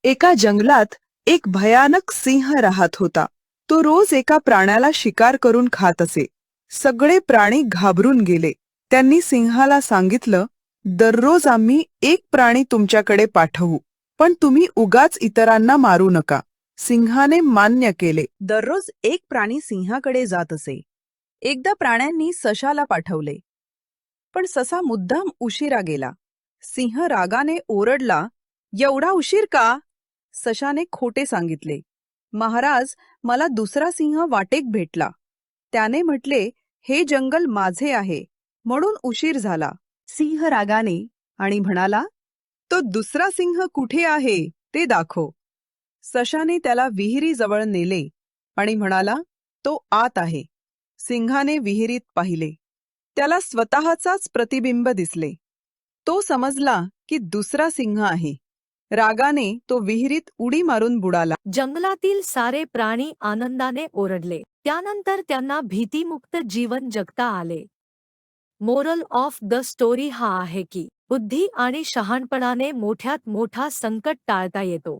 एका जंगलात एक भयानक सिंह राहत होता. तो रोज एका प्राण्याला शिकार करून खात असे. सगळे प्राणी घाबरून गेले. त्यांनी सिंहाला सांगितलं, दररोज आम्ही एक प्राणी तुमच्याकडे पाठवू, पण तुम्ही उगाच इतरांना मारू नका. सिंहाने मान्य केले. दररोज एक प्राणी सिंहाकडे जात असे. एकदा प्राण्यांनी सशाला पाठवले, पण ससा मुद्दाम उशिरा गेला. सिंह रागाने ओरडला, एवढा उशीर का? सशाने खोटे सांगितले. महाराज, मला दुसरा सिंह वाटेत भेटला. त्याने म्हटले, हे जंगल माझे आहे, म्हणून उशीर झाला. सिंह रागाने आणि म्हणाला, तो दुसरा सिंह कुठे आहे ते दाखव. सशाने त्याला विहिरीजवळ नेले आणि म्हणाला, तो आत आहे. सिंहाने विहिरीत पाहिले. त्याला स्वतःचाच प्रतिबिंब दिसले. तो समजला की दुसरा सिंह आहे. रागाने तो विहिरीत उडी मारून बुडाला. जंगलातील सारे प्राणी आनंदाने ओरडले. त्यानंतर त्यांना भीतीमुक्त जीवन जगता आले. मोरल ऑफ द स्टोरी हा आहे की बुद्धी आणि शहाणपणाने मोठ्यात मोठा संकट टाळता येतो.